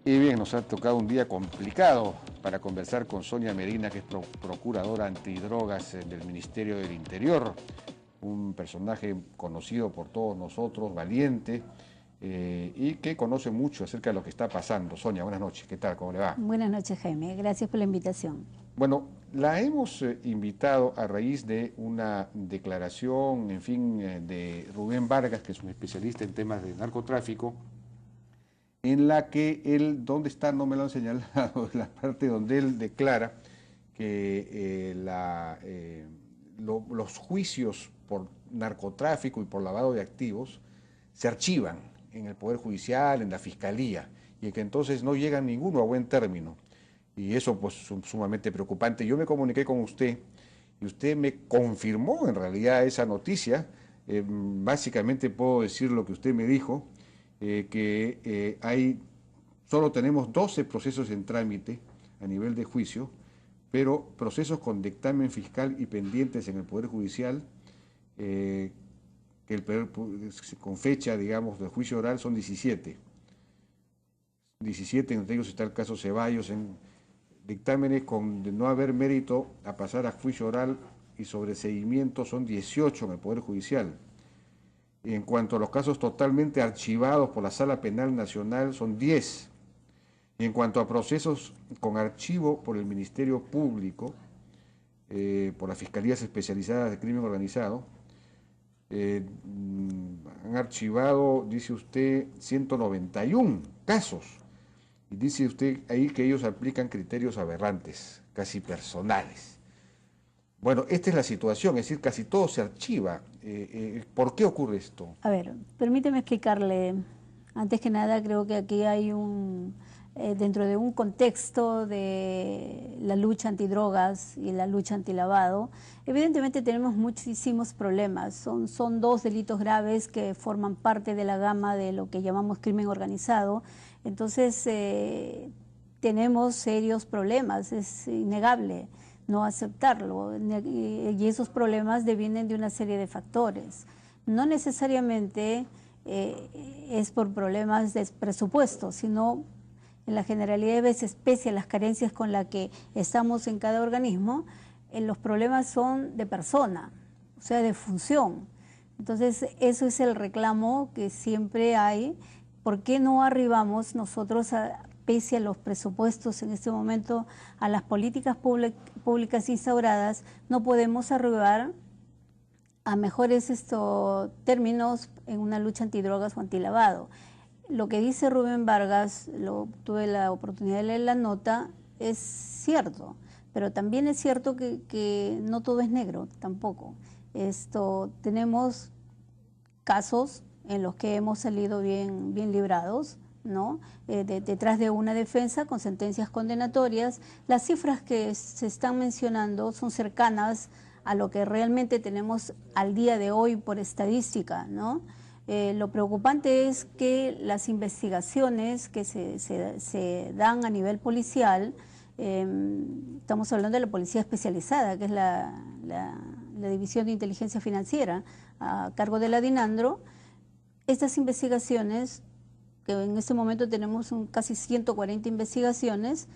Y bien, nos ha tocado un día complicado para conversar con Sonia Medina, que es procuradora antidrogas del Ministerio del Interior, un personaje conocido por todos nosotros, valiente, y que conoce mucho acerca de lo que está pasando. Sonia, buenas noches, ¿qué tal? ¿Cómo le va? Buenas noches, Jaime. Gracias por la invitación. Bueno, la hemos invitado a raíz de una declaración, en fin, de Rubén Vargas, que es un especialista en temas de narcotráfico, en la que él, ¿dónde está? No me lo han señalado, la parte donde él declara que los juicios por narcotráfico y por lavado de activos se archivan en el Poder Judicial, en la Fiscalía, y que entonces no llega ninguno a buen término. Y eso pues es sumamente preocupante. Yo me comuniqué con usted y usted me confirmó en realidad esa noticia. Básicamente puedo decir lo que usted me dijo, solo tenemos 12 procesos en trámite a nivel de juicio, pero procesos con dictamen fiscal y pendientes en el Poder Judicial, eh, con fecha, digamos, de juicio oral son 17. 17, entre ellos está el caso Ceballos, en dictámenes con de no haber mérito a pasar a juicio oral y sobreseguimiento son 18 en el Poder Judicial. Y en cuanto a los casos totalmente archivados por la Sala Penal Nacional son 10. Y en cuanto a procesos con archivo por el Ministerio Público, por las Fiscalías Especializadas de Crimen Organizado, han archivado, dice usted, 191 casos. Y dice usted ahí que ellos aplican criterios aberrantes, casi personales. Bueno, esta es la situación, es decir, casi todo se archiva. ¿Por qué ocurre esto? A ver, permíteme explicarle. Antes que nada, creo que aquí hay dentro de un contexto de la lucha antidrogas y la lucha antilavado, evidentemente tenemos muchísimos problemas. Son dos delitos graves que forman parte de la gama de lo que llamamos crimen organizado. Entonces, tenemos serios problemas, es innegable no aceptarlo, y esos problemas devienen de una serie de factores. No necesariamente es por problemas de presupuesto, sino en la generalidad de veces, pese a las carencias con las que estamos en cada organismo, los problemas son de persona, o sea, de función. Entonces, eso es el reclamo que siempre hay. ¿Por qué no arribamos nosotros, pese a los presupuestos en este momento, a las políticas públicas instauradas, no podemos arribar a mejores términos en una lucha antidrogas o antilavado? Lo que dice Rubén Vargas, tuve la oportunidad de leer la nota, es cierto, pero también es cierto que no todo es negro tampoco. Tenemos casos en los que hemos salido bien librados, ¿no? Detrás de una defensa con sentencias condenatorias. Las cifras que se están mencionando son cercanas a lo que realmente tenemos al día de hoy por estadística, ¿no? Lo preocupante es que las investigaciones que se dan a nivel policial, estamos hablando de la policía especializada, que es la División de Inteligencia Financiera, a cargo de la DINANDRO. Estas investigaciones, que en este momento tenemos casi 140 investigaciones,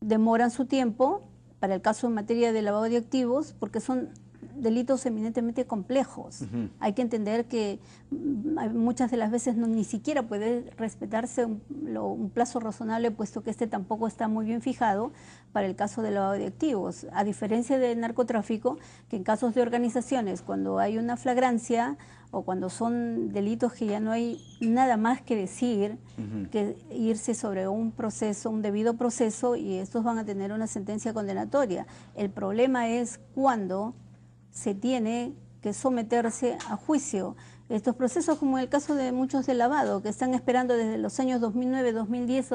demoran su tiempo para el caso en materia de lavado de activos, porque son delitos eminentemente complejos. Hay que entender que muchas de las veces ni siquiera puede respetarse un plazo razonable, puesto que tampoco está muy bien fijado para el caso de lavado de activos. A diferencia del narcotráfico, que en casos de organizaciones, cuando hay una flagrancia o cuando son delitos que ya no hay nada más que decir, que irse sobre un proceso, un debido proceso, y estos van a tener una sentencia condenatoria. El problema es cuando se tiene que someterse a juicio. Estos procesos, como en el caso de muchos de lavado, que están esperando desde los años 2009, 2010,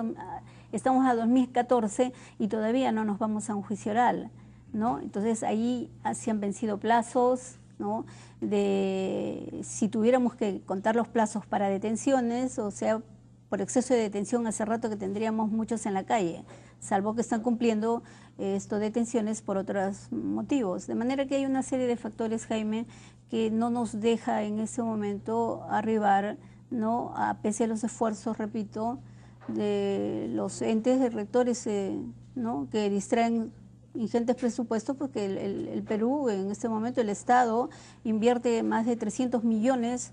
estamos a 2014 y todavía no nos vamos a un juicio oral, ¿no? Entonces ahí se han vencido plazos, ¿no? Si tuviéramos que contar los plazos para detenciones, o sea, por exceso de detención, hace rato que tendríamos muchos en la calle, salvo que están cumpliendo detenciones por otros motivos. De manera que hay una serie de factores, Jaime, que no nos deja en ese momento arribar, ¿no? Pese a los esfuerzos, repito, de los entes de rectores, ¿no? que distraen ingentes presupuestos, porque el Perú en este momento, el Estado invierte más de 300 millones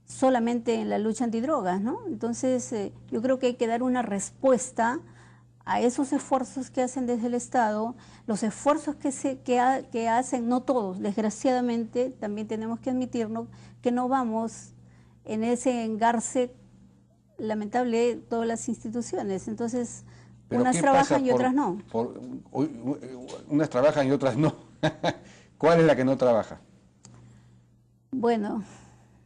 solamente en la lucha antidrogas, ¿no? Entonces, yo creo que hay que dar una respuesta a esos esfuerzos que hacen desde el Estado, los esfuerzos que hacen, no todos, desgraciadamente, también tenemos que admitirnos que no vamos en ese engarce lamentable de todas las instituciones. Entonces, ¿Pero unas qué trabajan pasa y otras no. unas trabajan y otras no? ¿Cuál es la que no trabaja? Bueno,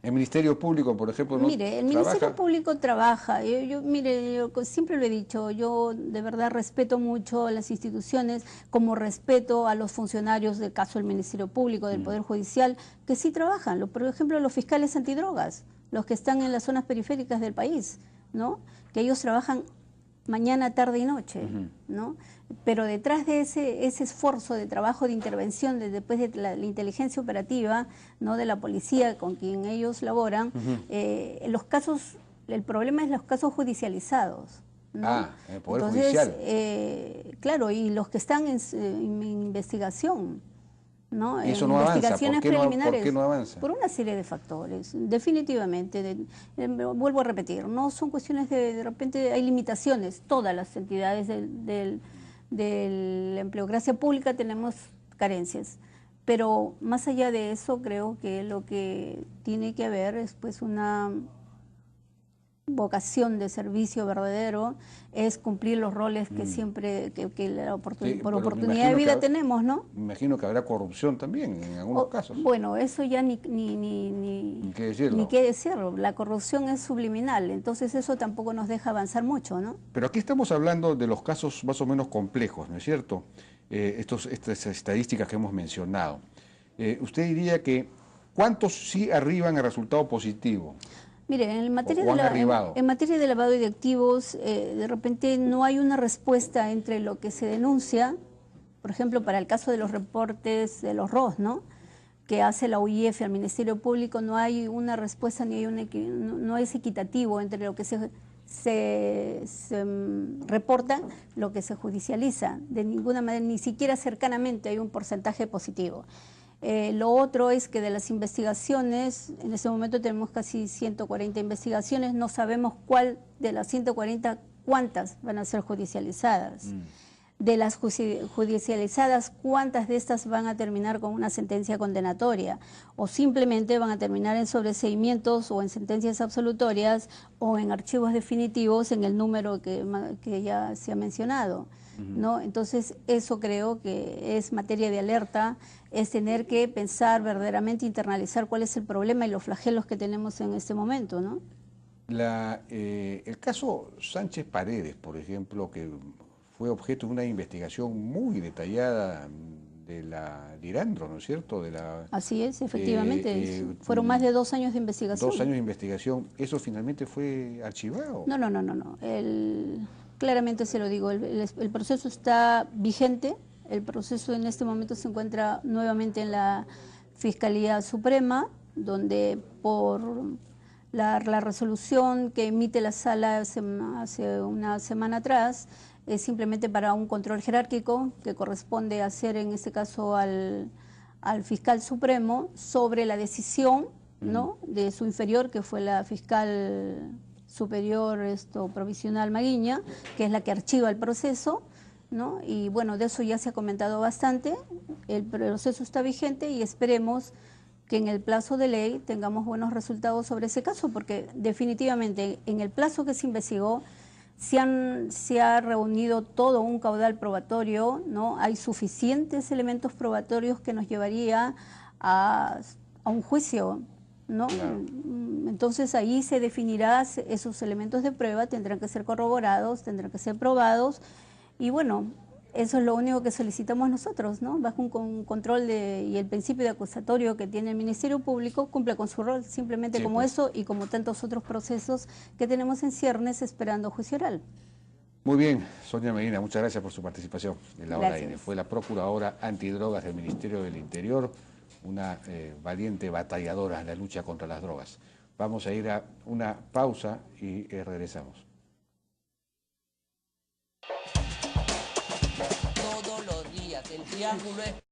El Ministerio Público, por ejemplo, no mire, el trabaja. Ministerio Público trabaja. Mire, yo siempre lo he dicho, yo de verdad respeto mucho a las instituciones, como respeto a los funcionarios del caso del Ministerio Público, del Poder Judicial, que sí trabajan. Por ejemplo, los fiscales antidrogas, los que están en las zonas periféricas del país, ¿no? Que ellos trabajan mañana, tarde y noche, ¿no? Pero detrás de ese esfuerzo de trabajo de intervención, después de la inteligencia operativa, ¿no? de la policía con quien ellos laboran, los casos, el problema es los casos judicializados, ¿no? El Poder Entonces, Judicial. claro, y los que están en investigación, ¿no? Y eso En no avanza. investigaciones preliminares. ¿Por qué no avanza? Por una serie de factores, definitivamente. Vuelvo a repetir, no son cuestiones de repente hay limitaciones. Todas las entidades de la empleocracia pública tenemos carencias. Pero más allá de eso, creo que lo que tiene que haber es pues una vocación de servicio verdadero, es cumplir los roles que siempre, que Sí, por pero oportunidad de vida tenemos, ¿no? Me imagino que habrá corrupción también en algunos casos. Bueno, eso ya ni qué decirlo. ni qué decirlo. La corrupción es subliminal, entonces eso tampoco nos deja avanzar mucho, ¿no? Pero aquí estamos hablando de los casos más o menos complejos, ¿no es cierto? Estas estadísticas que hemos mencionado. Usted diría que ¿cuántos sí arriban a resultado positivo? Mire, en materia, ¿O han arribado? en materia de lavado de activos, de repente no hay una respuesta entre lo que se denuncia, por ejemplo, para el caso de los reportes de los ROS, ¿no? Que hace la UIF al Ministerio Público, no hay una respuesta ni hay no es equitativo entre lo que se reporta, lo que se judicializa. De ninguna manera, ni siquiera cercanamente hay un porcentaje positivo. Lo otro es que de las investigaciones, en este momento tenemos casi 140 investigaciones, no sabemos cuál de las 140, cuántas van a ser judicializadas. De las judicializadas, cuántas de estas van a terminar con una sentencia condenatoria o simplemente van a terminar en sobreseimientos o en sentencias absolutorias o en archivos definitivos en el número que ya se ha mencionado, ¿no? Entonces, eso creo que es materia de alerta, es tener que pensar verdaderamente, internalizar cuál es el problema y los flagelos que tenemos en este momento, ¿no? El caso Sánchez Paredes, por ejemplo, que fue objeto de una investigación muy detallada de la Lirandro, ¿no es cierto? Así es, efectivamente. Fueron más de 2 años de investigación. 2 años de investigación. ¿Eso finalmente fue archivado? No. Claramente se lo digo, el proceso está vigente, el proceso en este momento se encuentra nuevamente en la Fiscalía Suprema, donde por la resolución que emite la sala hace una semana atrás, es simplemente para un control jerárquico que corresponde hacer en este caso al fiscal supremo sobre la decisión, ¿no? de su inferior, que fue la fiscal superior provisional Maguiña, que es la que archiva el proceso, ¿no? Y bueno, de eso ya se ha comentado bastante, el proceso está vigente y esperemos que en el plazo de ley tengamos buenos resultados sobre ese caso, porque definitivamente en el plazo que se investigó se ha reunido todo un caudal probatorio, ¿no? Hay suficientes elementos probatorios que nos llevaría a un juicio, ¿no? Claro. Entonces ahí se definirá, esos elementos de prueba tendrán que ser corroborados, tendrán que ser probados y bueno, eso es lo único que solicitamos nosotros, ¿no? Bajo un control y el principio de acusatorio que tiene el Ministerio Público, cumple con su rol simplemente Sí, como pues. eso y como tantos otros procesos que tenemos en ciernes esperando juicio oral. Muy bien, Sonia Medina, muchas gracias por su participación en la Hora Gracias. N. Fue la procuradora antidrogas del Ministerio del Interior, una valiente batalladora en la lucha contra las drogas. Vamos a ir a una pausa y regresamos. El triángulo es